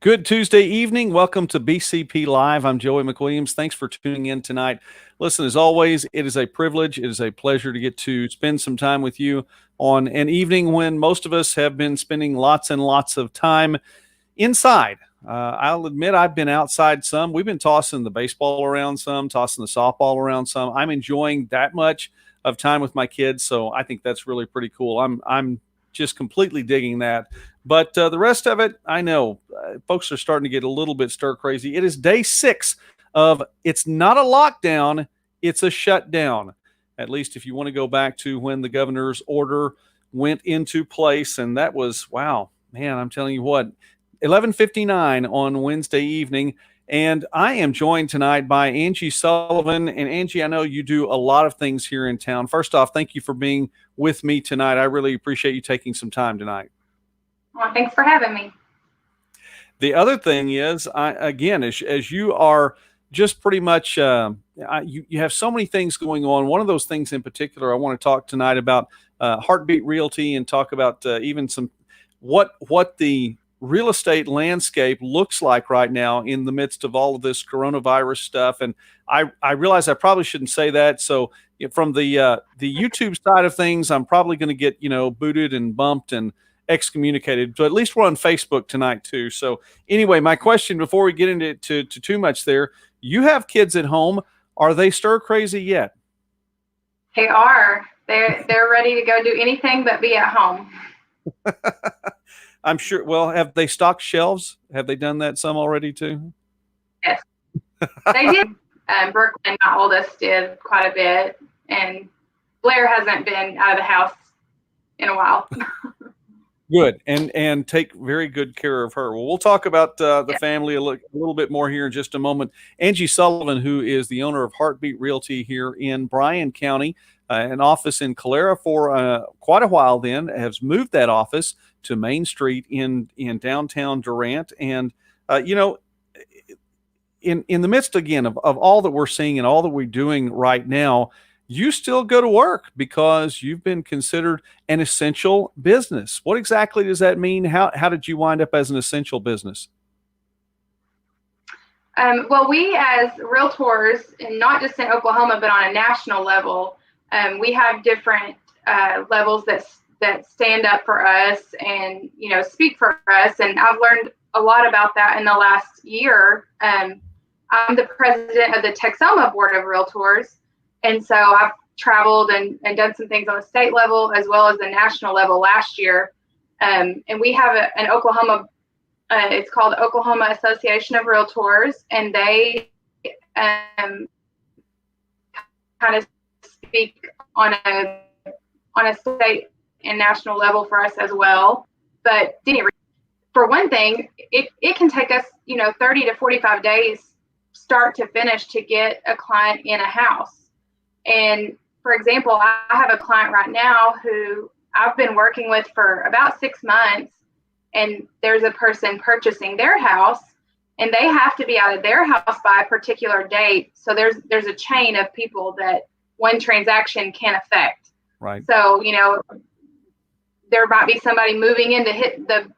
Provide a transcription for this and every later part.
Good Tuesday evening. Welcome to BCP Live. I'm Joey McWilliams. Thanks for tuning in tonight. Listen, as always, it is a privilege. It is a pleasure to get to spend some time with you on an evening when most of us have been spending lots and lots of time inside. I'll admit I've been outside some. We've been tossing the baseball around some, tossing the softball around some. I'm enjoying that much of time with my kids, so I think that's really pretty cool. I'm just completely digging that. But the rest of it, I know folks are starting to get a little bit stir crazy. It is day 6 of it's not a lockdown, it's a shutdown. At least if you want to go back to when the governor's order went into place, and that was, wow, man, I'm telling you what, 11:59 on Wednesday evening. And I am joined tonight by Angie Sullivan. And Angie, I know you do a lot of things here in town. First off, thank you for being with me tonight. I really appreciate you taking some time tonight. Well, thanks for having me. The other thing is, as you are just pretty much, you have so many things going on. One of those things in particular, I want to talk tonight about Heartbeat Realty and talk about even some what the real estate landscape looks like right now in the midst of all of this coronavirus stuff. And I realize I probably shouldn't say that. So from the YouTube side of things, I'm probably going to get, booted and bumped and excommunicated. So at least we're on Facebook tonight too. So anyway, my question before we get into too much there, you have kids at home. Are they stir crazy yet? They are. They're ready to go do anything but be at home. I'm sure. Well, have they stocked shelves? Have they done that some already too? Yes, they did. Brooklyn, my oldest, did quite a bit, and Blair hasn't been out of the house in a while. Good, and take very good care of her. Well, we'll talk about the family a little bit more here in just a moment. Angie Sullivan, who is the owner of Heartbeat Realty here in Bryan County, an office in Calera for quite a while then, has moved that office to Main Street in downtown Durant. And, in the midst, again, of all that we're seeing and all that we're doing right now, you still go to work because you've been considered an essential business. What exactly does that mean? How did you wind up as an essential business? Well, we as realtors, and not just in Oklahoma, but on a national level, we have different levels that stand up for us and, speak for us. And I've learned a lot about that in the last year. I'm the president of the Texoma Board of Realtors. And so I've traveled and done some things on the state level as well as the national level last year. And we have an Oklahoma, it's called Oklahoma Association of Realtors, and they kind of speak on a state and national level for us as well. But for one thing, it can take us, 30 to 45 days start to finish to get a client in a house. And for example, I have a client right now who I've been working with for about 6 months, and there's a person purchasing their house, and they have to be out of their house by a particular date. So there's a chain of people that one transaction can affect. Right. So, there might be somebody moving in to hit the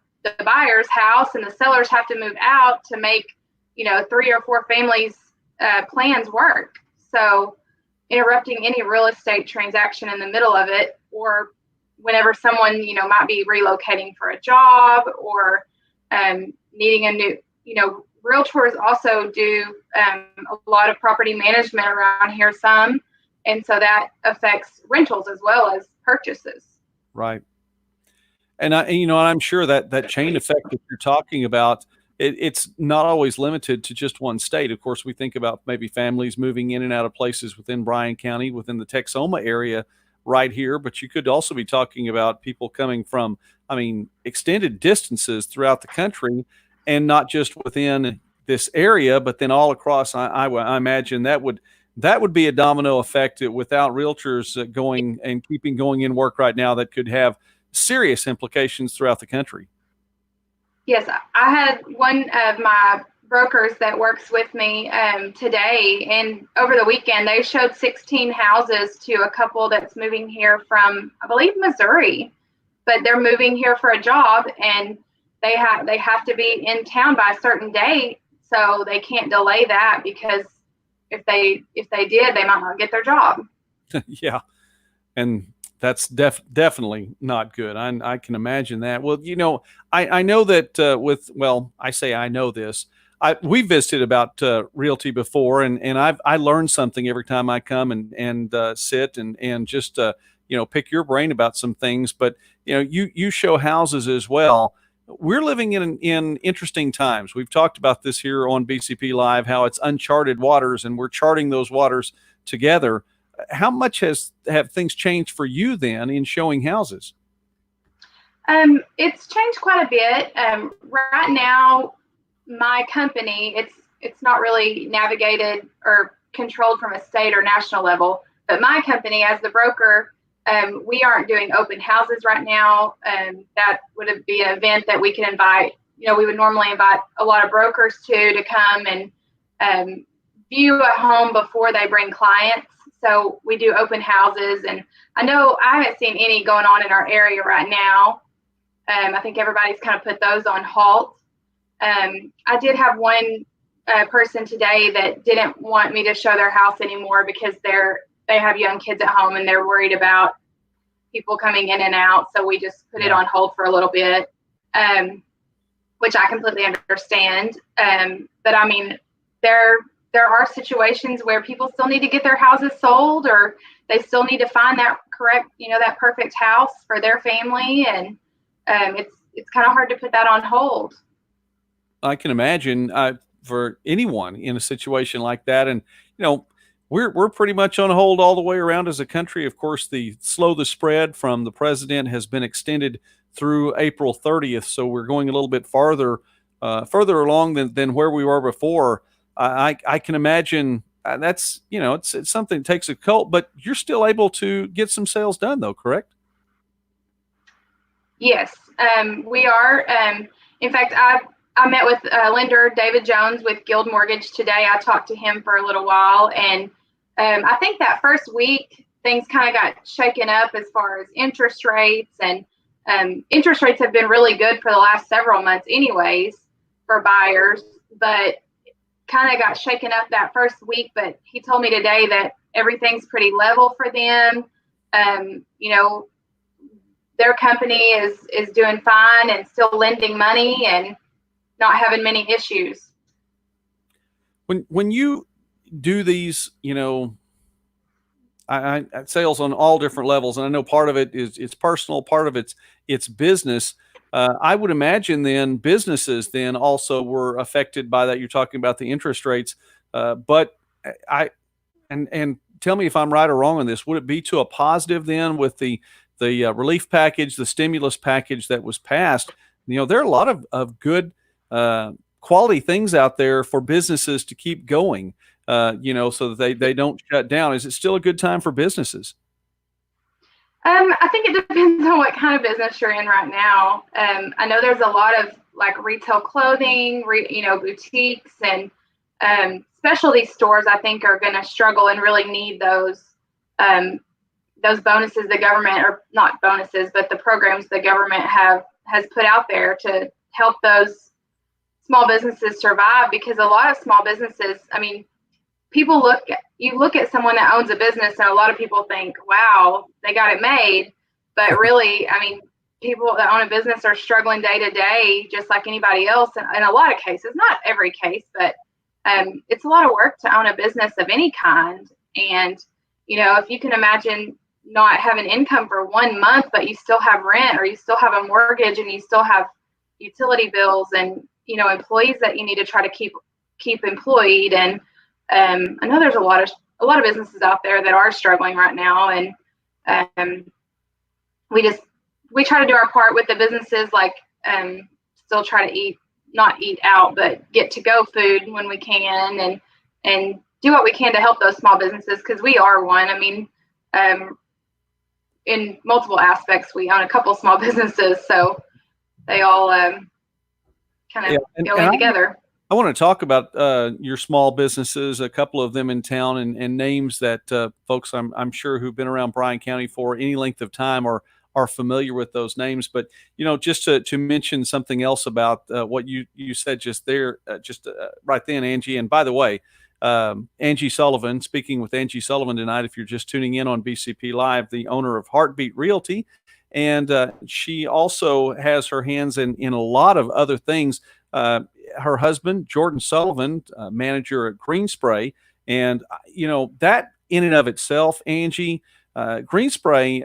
buyer's house, and the sellers have to move out to make, 3 or 4 families' plans work. So interrupting any real estate transaction in the middle of it, or whenever someone, might be relocating for a job or needing a new, realtors also do a lot of property management around here some. And so that affects rentals as well as purchases. Right. And I'm sure that chain effect that you're talking about, it's not always limited to just one state. Of course, we think about maybe families moving in and out of places within Bryan County, within the Texoma area right here. But you could also be talking about people coming from, extended distances throughout the country, and not just within this area, but then all across. I imagine that would be a domino effect without realtors going and keeping going in work right now that could have serious implications throughout the country. Yes, I had one of my brokers that works with me today, and over the weekend they showed 16 houses to a couple that's moving here from, I believe, Missouri, but they're moving here for a job, and they have to be in town by a certain date, so they can't delay that, because if they did, they might not get their job. Yeah. And that's definitely not good. I can imagine that. Well, I know that I say I know this. We visited about realty before, and I learned something every time I come and sit and just pick your brain about some things. But you show houses as well. We're living in interesting times. We've talked about this here on BCP Live, how it's uncharted waters, and we're charting those waters together. How much have things changed for you then in showing houses? It's changed quite a bit. Right now, my company, it's not really navigated or controlled from a state or national level, but my company, as the broker, we aren't doing open houses right now. That would be an event that we can invite. We would normally invite a lot of brokers to come and view a home before they bring clients. So we do open houses, and I know I haven't seen any going on in our area right now. I think everybody's kind of put those on halt. I did have one person today that didn't want me to show their house anymore because they have young kids at home and they're worried about people coming in and out. So we just put it on hold for a little bit, which I completely understand. But I mean, there are situations where people still need to get their houses sold, or they still need to find that correct, that perfect house for their family. And it's kind of hard to put that on hold. I can imagine for anyone in a situation like that. And, we're pretty much on hold all the way around as a country. Of course, the spread from the president has been extended through April 30th. So we're going a little bit further along than where we were before. I can imagine that's, it's something that takes a cult, but you're still able to get some sales done though, correct? Yes, we are. In fact, I met with lender David Jones with Guild Mortgage today. I talked to him for a little while, and I think that first week things kind of got shaken up as far as interest rates, and interest rates have been really good for the last several months anyways for buyers, but kind of got shaken up that first week. But he told me today that everything's pretty level for them. Their company is doing fine and still lending money and not having many issues. When you do these, I sales on all different levels, and I know part of it is it's personal, part of it's business. I would imagine then businesses then also were affected by that. You're talking about the interest rates, but and tell me if I'm right or wrong on this. Would it be to a positive then with the relief package, the stimulus package that was passed? There are a lot of good quality things out there for businesses to keep going, so that they don't shut down. Is it still a good time for businesses? I think it depends on what kind of business you're in right now. I know there's a lot of like retail clothing, boutiques, and specialty stores, I think, are going to struggle and really need those bonuses the government, or not bonuses, but the programs the government has put out there to help those small businesses survive. Because a lot of small businesses, I mean, you look at someone that owns a business and a lot of people think, wow, they got it made. But really, I mean, people that own a business are struggling day to day, just like anybody else. And in a lot of cases, not every case, but it's a lot of work to own a business of any kind. And, if you can imagine not having income for 1 month, but you still have rent, or you still have a mortgage, and you still have utility bills, and, employees that you need to try to keep employed. And I know there's a lot of businesses out there that are struggling right now, and we try to do our part with the businesses, like still try to not eat out, but get to go food when we can, and do what we can to help those small businesses, because we are one. I mean, in multiple aspects, we own a couple small businesses, so they all kind of go in together. I want to talk about your small businesses, a couple of them in town, and names that folks I'm sure who've been around Bryan County for any length of time are are familiar with those names. But just to mention something else about what you said just there, right then, Angie. And by the way, Angie Sullivan, speaking with Angie Sullivan tonight. If you're just tuning in on BCP Live, the owner of Heartbeat Realty, and she also has her hands in a lot of other things. Her husband, Jordan Sullivan, manager at Green Spray, and that in and of itself, Angie, Green Spray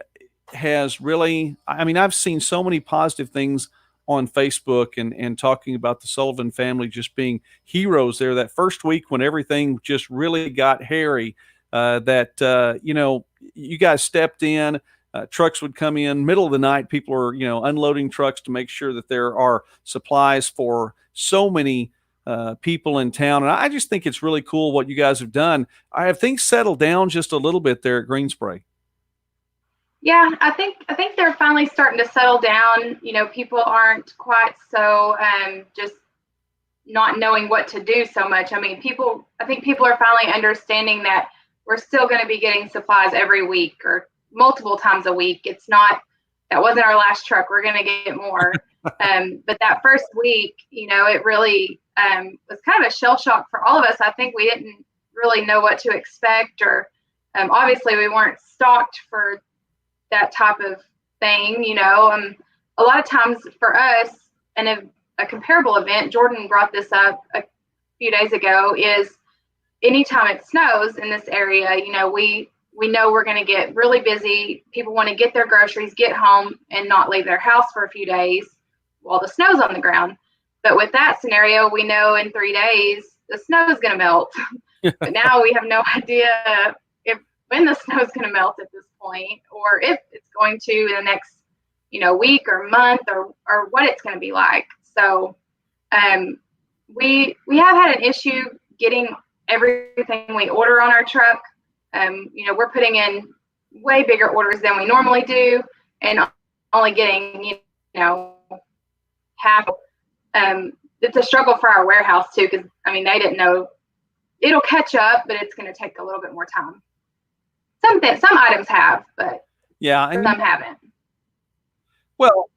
has really, I mean, I've seen so many positive things on Facebook and talking about the Sullivan family just being heroes there. That first week when everything just really got hairy, you guys stepped in. Trucks would come in middle of the night. People are, unloading trucks to make sure that there are supplies for so many people in town. And I just think it's really cool what you guys have done. I have things settled down just a little bit there at Green Spray. Yeah, I think they're finally starting to settle down. People aren't quite so just not knowing what to do so much. I think people are finally understanding that we're still going to be getting supplies every week or multiple times a week. It's not, that wasn't our last truck. We're going to get more. But that first week, it really was kind of a shell shock for all of us. I think we didn't really know what to expect, or obviously we weren't stocked for that type of thing. A lot of times for us, and a comparable event, Jordan brought this up a few days ago, is anytime it snows in this area, we know we're going to get really busy. People want to get their groceries, get home, and not leave their house for a few days while the snow's on the ground. But with that scenario, we know in 3 days the snow is going to melt. But now we have no idea when the snow is going to melt at this point, or if it's going to in the next week or month, or what it's going to be like. So we have had an issue getting everything we order on our truck. We're putting in way bigger orders than we normally do, and only getting half. It's a struggle for our warehouse too, because they didn't know it'll catch up, but it's going to take a little bit more time. Some items have, but yeah, some haven't. Well,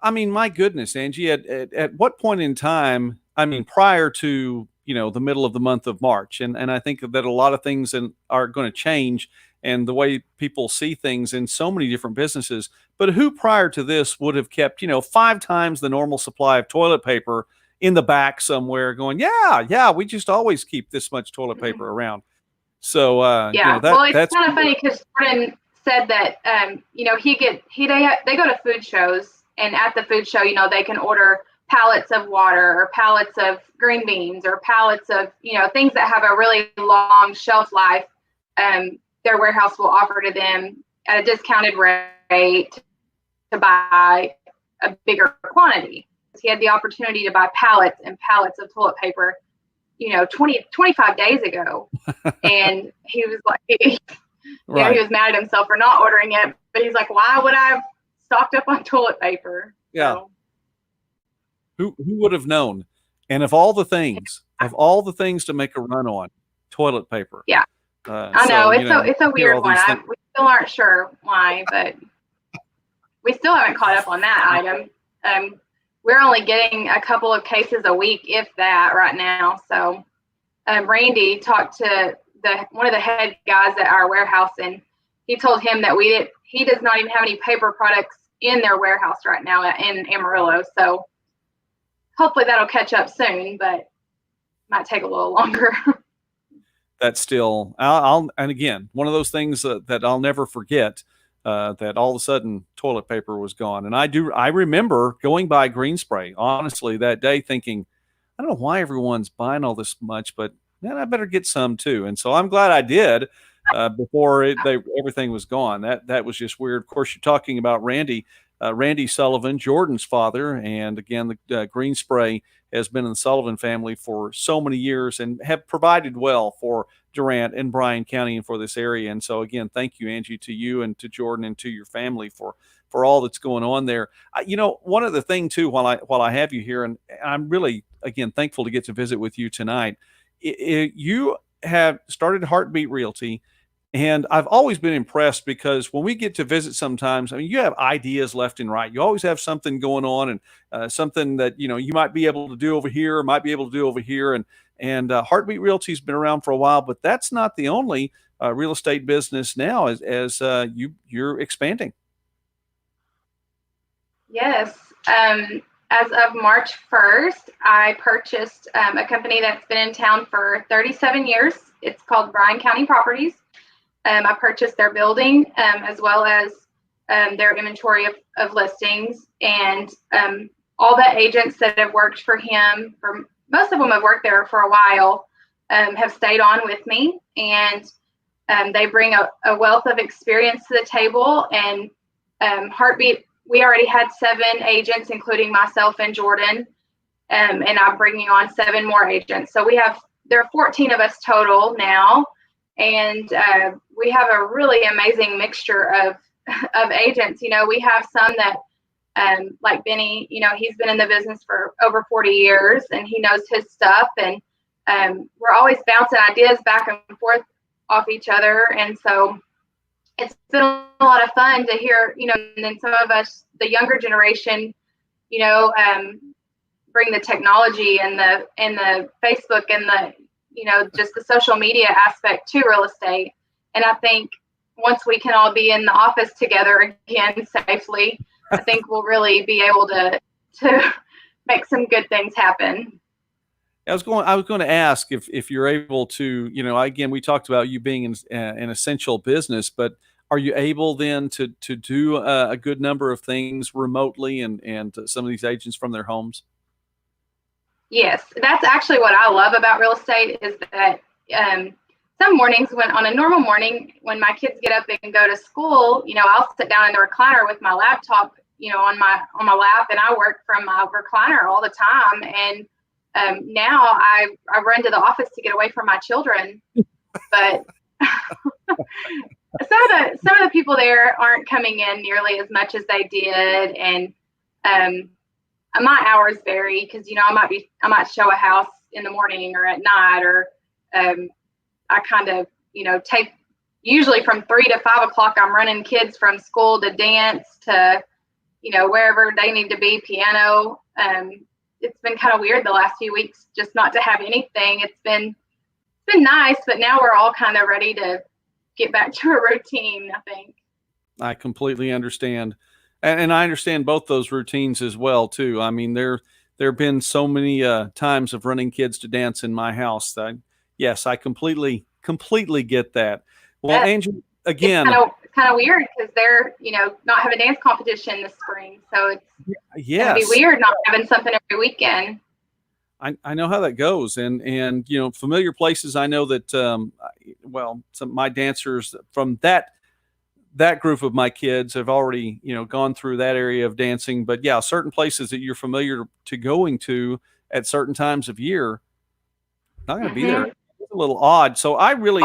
my goodness, Angie, at what point in time, prior to, the middle of the month of March, and I think that a lot of things are going to change, and the way people see things in so many different businesses, but who prior to this would have kept, 5 times the normal supply of toilet paper in the back somewhere going, yeah, we just always keep this much toilet paper around. So, it's kind of funny because Jordan said that, they go to food shows, and at the food show, they can order pallets of water or pallets of green beans or pallets of, things that have a really long shelf life. Their warehouse will offer to them at a discounted rate to buy a bigger quantity. He had the opportunity to buy pallets and pallets of toilet paper 25 days ago. And he was like, right. He was mad at himself for not ordering it, but he's like, why would I have stocked up on toilet paper? Yeah. So, who would have known? And of all the things to make a run on, toilet paper. Yeah. I know. It's a weird one. We still aren't sure why, but we still haven't caught up on that item. We're only getting a couple of cases a week, if that, right now. So Randy talked to one of the head guys at our warehouse, and he told him that he does not even have any paper products in their warehouse right now in Amarillo. So hopefully that'll catch up soon, but might take a little longer. That's still, and again, one of those things that I'll never forget. That all of a sudden toilet paper was gone. And I remember going by Green Spray, honestly, that day thinking, I don't know why everyone's buying all this much, but man, I better get some too. And so I'm glad I did before everything was gone. That was just weird. Of course, you're talking about Randy Sullivan, Jordan's father. And again, the Green Spray has been in the Sullivan family for so many years and have provided well for Durant and Bryan County and for this area. And so again, thank you, Angie, to you and to Jordan and to your family for all that's going on there. One other thing too, while I have you here, and I'm really, again, thankful to get to visit with you tonight. You have started Heartbeat Realty. And I've always been impressed because when we get to visit sometimes, I mean, you have ideas left and right. You always have something going on, and something that, you might be able to do over here, or might be able to do over here. And Heartbeat Realty's been around for a while, but that's not the only real estate business now as you're expanding. Yes. As of March 1st, I purchased a company that's been in town for 37 years. It's called Bryan County Properties. I purchased their building, as well as their inventory of listings, and all the agents that have worked for him, for most of them have worked there for a while, have stayed on with me, and they bring a wealth of experience to the table. And Heartbeat, we already had 7 agents, including myself and Jordan, and I'm bringing on 7 more agents. So there are 14 of us total now. And we have a really amazing mixture of agents. We have some that, like Benny, he's been in the business for over 40 years, and he knows his stuff. And we're always bouncing ideas back and forth off each other. And so it's been a lot of fun to hear, and then some of us, the younger generation, bring the technology and the Facebook and the just the social media aspect to real estate. And I think once we can all be in the office together again safely, I think we'll really be able to make some good things happen. I was going to ask if you're able to, again, we talked about you being an essential business, but are you able then to do a good number of things remotely and some of these agents from their homes? Yes, that's actually what I love about real estate, is that some mornings, on a normal morning, when my kids get up and go to school, I'll sit down in the recliner with my laptop, on my lap, and I work from my recliner all the time. And now I run to the office to get away from my children. But some of the people there aren't coming in nearly as much as they did, and my hours vary because I might show a house in the morning or at night, or I kind of take, usually from 3 to 5 o'clock I'm running kids from school to dance to wherever they need to be, piano. It's been kind of weird the last few weeks just not to have anything. It's been nice, but now we're all kind of ready to get back to a routine, I think. I completely understand. And I understand both those routines as well too. I mean, there have been so many times of running kids to dance in my house that, yes, I completely get that. Well, Yeah. Angie, again, it's kind of weird because they're not having a dance competition this spring, so it's gonna be weird not having something every weekend. I know how that goes, and familiar places. I know that some of my dancers from that group of my kids have already, gone through that area of dancing. But yeah, certain places that you're familiar to going to at certain times of year, not going to be there. It's a little odd. So I really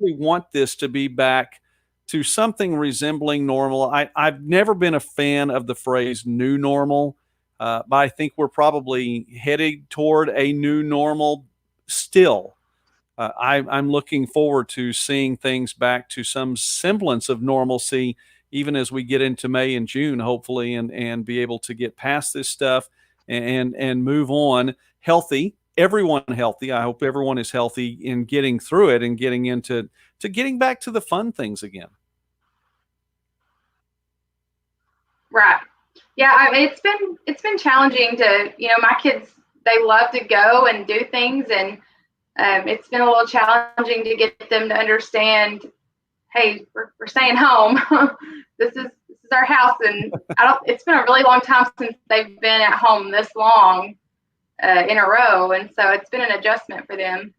want this to be back to something resembling normal. I've never been a fan of the phrase new normal, but I think we're probably headed toward a new normal still. I'm looking forward to seeing things back to some semblance of normalcy, even as we get into May and June, hopefully, and be able to get past this stuff and move on healthy. Everyone healthy. I hope everyone is healthy in getting through it and getting into getting back to the fun things again. Right. Yeah. I mean, it's been challenging to, my kids, they love to go and do things, and it's been a little challenging to get them to understand, hey, we're staying home. This is our house, and it's been a really long time since they've been at home this long in a row, and so it's been an adjustment for them.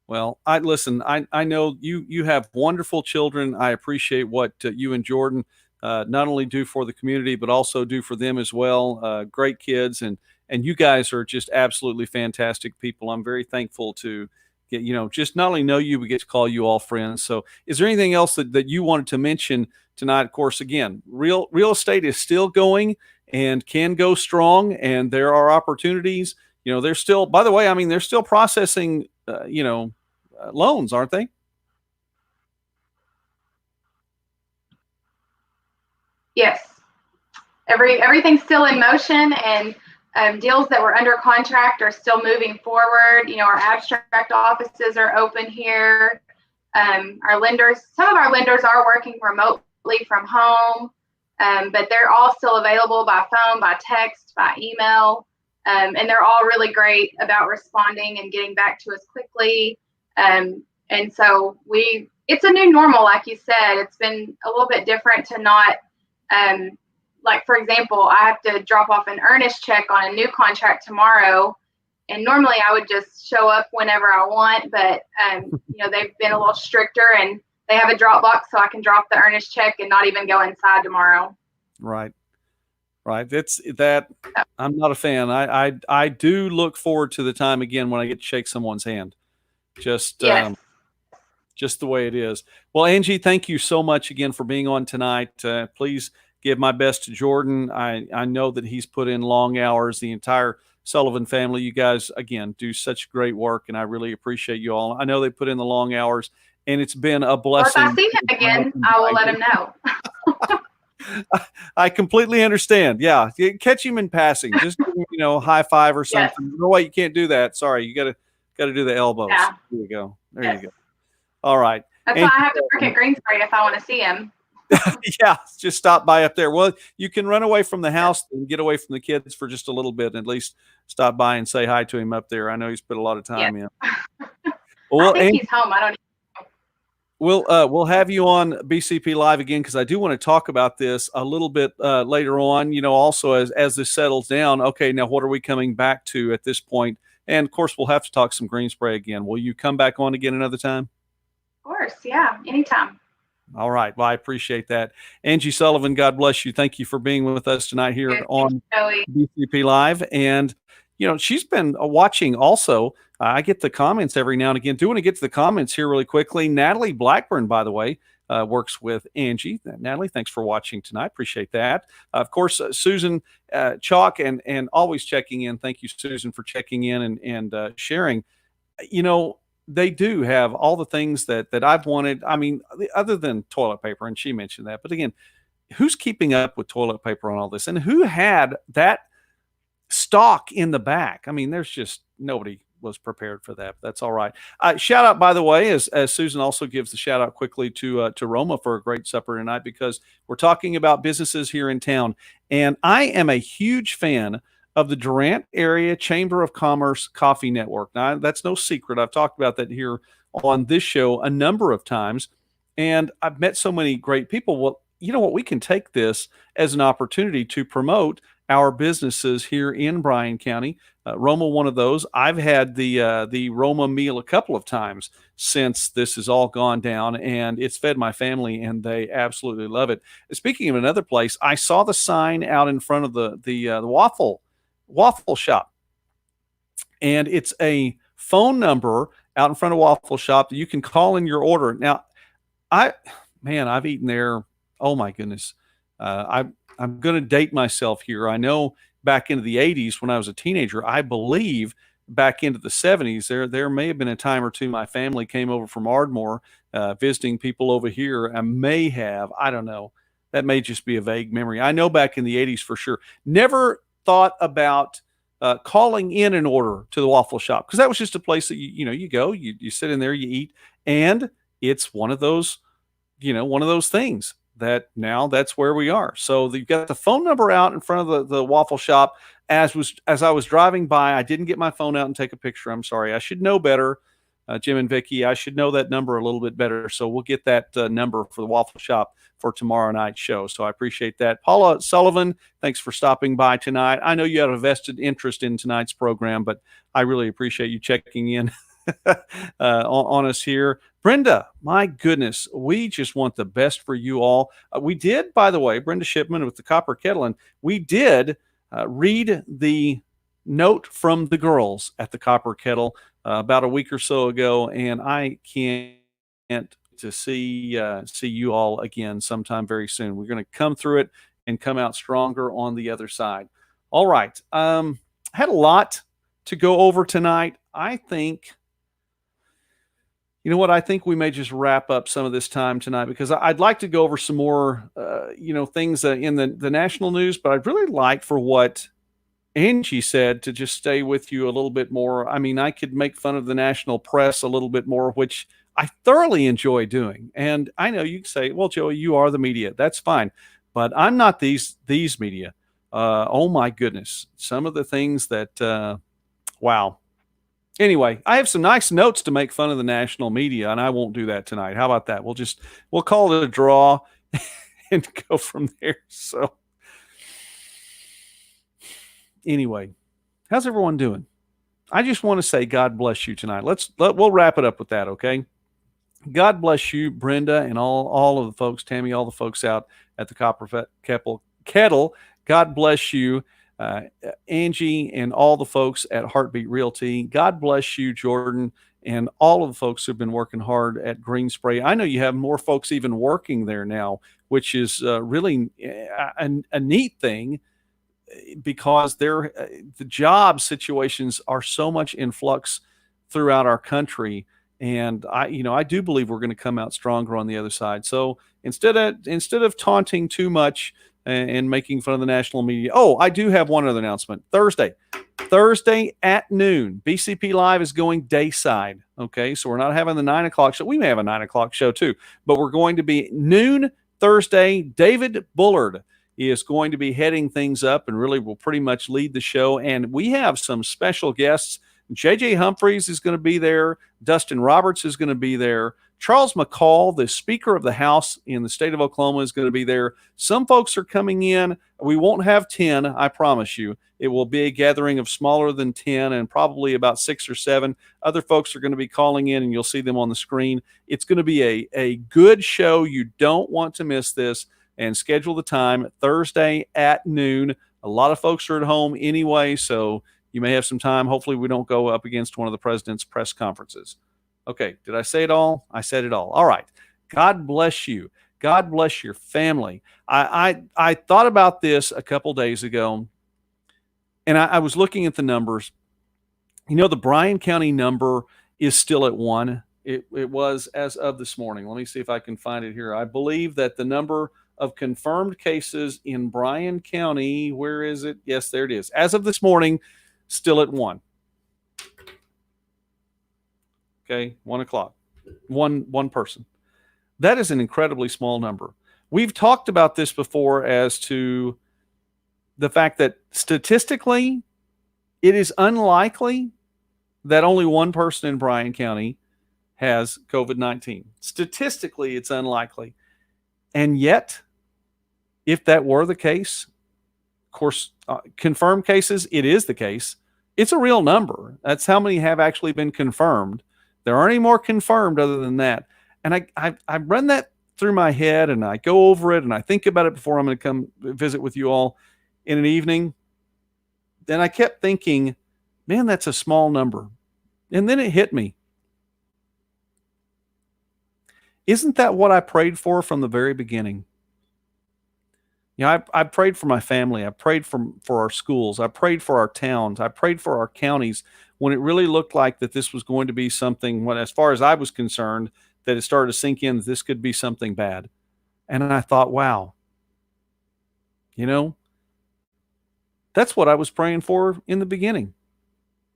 Well, I know you have wonderful children. I appreciate what you and Jordan not only do for the community, but also do for them as well. Great kids, and you guys are just absolutely fantastic people. I'm very thankful to get, just not only know you, but get to call you all friends. So is there anything else that you wanted to mention tonight? Of course, again, real estate is still going and can go strong, and there are opportunities. They're still, by the way, I mean, they're still processing, loans, aren't they? Yes. Everything's still in motion, and deals that were under contract are still moving forward. Our abstract offices are open here. Our lenders, some of our lenders are working remotely from home, but they're all still available by phone, by text, by email, and they're all really great about responding and getting back to us quickly. And so it's a new normal, like you said. It's been a little bit different to not, like, for example, I have to drop off an earnest check on a new contract tomorrow. And normally I would just show up whenever I want, but, they've been a little stricter, and they have a drop box so I can drop the earnest check and not even go inside tomorrow. Right. It's that I'm not a fan. I do look forward to the time again when I get to shake someone's hand. Just, Yes. just the way it is. Well, Angie, thank you so much again for being on tonight. Please give my best to Jordan. I know that he's put in long hours, the entire Sullivan family. You guys, again, do such great work, and I really appreciate you all. I know they put in the long hours, and it's been a blessing. Well, if I see him again, I will let him know. I completely understand. Yeah. Catch him in passing. Just, high five or something. Yes. No way, you can't do that. Sorry. You gotta do the elbows. Yeah. There you go. There Yes. you go. All right. That's why I have to work at Greensbury if I want to see him. Yeah, just stop by up there. Well, you can run away from the house and get away from the kids for just a little bit, and at least stop by and say hi to him up there. I know he's put a lot of time in. Well, I think he's home. I don't know. We'll have you on BCP Live again, because I do want to talk about this a little bit later on. Also as this settles down. Okay, now what are we coming back to at this point? And of course, we'll have to talk some green spray again. Will you come back on again another time? Of course, yeah, anytime. All right. Well, I appreciate that. Angie Sullivan, God bless you. Thank you for being with us tonight here on BCP Live. And, she's been watching also. I get the comments every now and again. Do want to get to the comments here really quickly. Natalie Blackburn, by the way, works with Angie. Natalie, thanks for watching tonight. Appreciate that. Of course, Susan Chalk and always checking in. Thank you, Susan, for checking in and sharing. They do have all the things that I've wanted. I mean, other than toilet paper, and she mentioned that. But again, who's keeping up with toilet paper on all this? And who had that stock in the back? I mean, there's just nobody was prepared for that. But that's all right. Shout out, by the way, as Susan also gives the shout out quickly to Roma for a great supper tonight, because we're talking about businesses here in town. And I am a huge fan of the Durant Area Chamber of Commerce Coffee Network. Now, that's no secret. I've talked about that here on this show a number of times, and I've met so many great people. Well, you know what? We can take this as an opportunity to promote our businesses here in Bryan County. Roma, one of those. I've had the Roma meal a couple of times since this has all gone down, and it's fed my family, and they absolutely love it. Speaking of another place, I saw the sign out in front of the waffle shop, and it's a phone number out in front of Waffle Shop that you can call in your order. Now, I've eaten there. Oh my goodness. I'm going to date myself here. I know back into the 80s when I was a teenager, I believe back into the 70s, there may have been a time or two my family came over from Ardmore, visiting people over here. I don't know. That may just be a vague memory. I know back in the 80s for sure. Never thought about calling in an order to the Waffle Shop, because that was just a place that you go, you sit in there, you eat, and it's one of those things that now that's where we are. So you've got the phone number out in front of the Waffle Shop. As I was driving by, I didn't get my phone out and take a picture. I'm sorry. I should know better. Jim and Vicky, I should know that number a little bit better. So we'll get that number for the Waffle Shop for tomorrow night's show. So I appreciate that. Paula Sullivan, thanks for stopping by tonight. I know you had a vested interest in tonight's program, but I really appreciate you checking in on us here. Brenda, my goodness, we just want the best for you all. We did, by the way, Brenda Shipman with the Copper Kettle, and we did read the note from the girls at the Copper Kettle about a week or so ago, and I can't to see you all again sometime very soon. We're going to come through it and come out stronger on the other side. All right. Had a lot to go over tonight. I think, You know what? I think we may just wrap up some of this time tonight because I'd like to go over some more, things in the national news, but I'd really like for what Angie said to just stay with you a little bit more. I mean, I could make fun of the national press a little bit more, which I thoroughly enjoy doing. And I know you can say, well, Joey, you are the media. That's fine. But I'm not these media. Oh my goodness. Some of the things that, wow. Anyway, I have some nice notes to make fun of the national media, and I won't do that tonight. How about that? We'll call it a draw and go from there. So anyway, how's everyone doing? I just want to say God bless you tonight. We'll wrap it up with that, okay? God bless you, Brenda, and all of the folks, Tammy, all the folks out at the Copper Kettle. God bless you, Angie, and all the folks at Heartbeat Realty. God bless you, Jordan, and all of the folks who've been working hard at Green Spray. I know you have more folks even working there now, which is really a neat thing because the job situations are so much in flux throughout our country. And I do believe we're going to come out stronger on the other side. So instead of taunting too much and making fun of the national media, I do have one other announcement. Thursday at noon, BCP Live is going dayside. Okay, so we're not having the 9 o'clock show. We may have a 9 o'clock show too, but we're going to be noon Thursday. David Bullard is going to be heading things up and really will pretty much lead the show. And we have some special guests. J.J. Humphreys is going to be there. Dustin Roberts is going to be there. Charles McCall, the Speaker of the House in the state of Oklahoma, is going to be there. Some folks are coming in. We won't have 10, I promise you. It will be a gathering of smaller than 10 and probably about 6 or 7. Other folks are going to be calling in, and you'll see them on the screen. It's going to be a good show. You don't want to miss this. And schedule the time, Thursday at noon. A lot of folks are at home anyway, so you may have some time. Hopefully we don't go up against one of the president's press conferences. Okay, did I say it all? I said it all. All right. God bless you. God bless your family. I thought about this a couple days ago, and I was looking at the numbers. You know, the Bryan County number is still at 1. It was as of this morning. Let me see if I can find it here. I believe that the number of confirmed cases in Bryan County, where is it? Yes, there it is. As of this morning, still at 1. Okay, 1 o'clock. One person. That is an incredibly small number. We've talked about this before as to the fact that statistically, it is unlikely that only one person in Bryan County has COVID-19. Statistically, it's unlikely. And yet, if that were the case, of course, confirmed cases, it is the case. It's a real number. That's how many have actually been confirmed. There aren't any more confirmed other than that. And I run that through my head, and I go over it, and I think about it before I'm going to come visit with you all in an evening. Then I kept thinking, man, that's a small number. And then it hit me. Isn't that what I prayed for from the very beginning? You know, I prayed for my family. I prayed for our schools. I prayed for our towns. I prayed for our counties when it really looked like that this was going to be something, when, as far as I was concerned, that it started to sink in, this could be something bad. And I thought, wow, you know, that's what I was praying for in the beginning.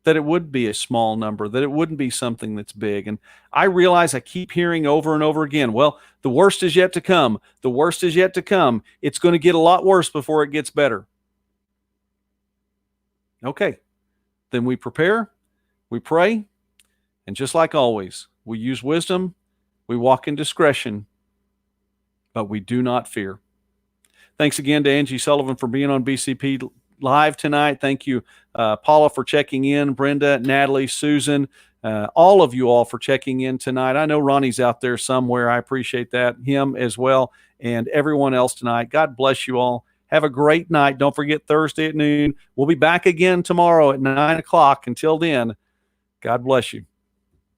That it would be a small number, that it wouldn't be something that's big. And I realize I keep hearing over and over again, well, the worst is yet to come. The worst is yet to come. It's going to get a lot worse before it gets better. Okay, then we prepare, we pray, and just like always, we use wisdom, we walk in discretion, but we do not fear. Thanks again to Angie Sullivan for being on BCP Live tonight. Thank you, Paula, for checking in, Brenda, Natalie, Susan, all of you all for checking in tonight. I know Ronnie's out there somewhere. I appreciate that, him as well, and everyone else tonight. God bless you all. Have a great night. Don't forget Thursday at noon. We'll be back again tomorrow at 9 o'clock. Until then, God bless you.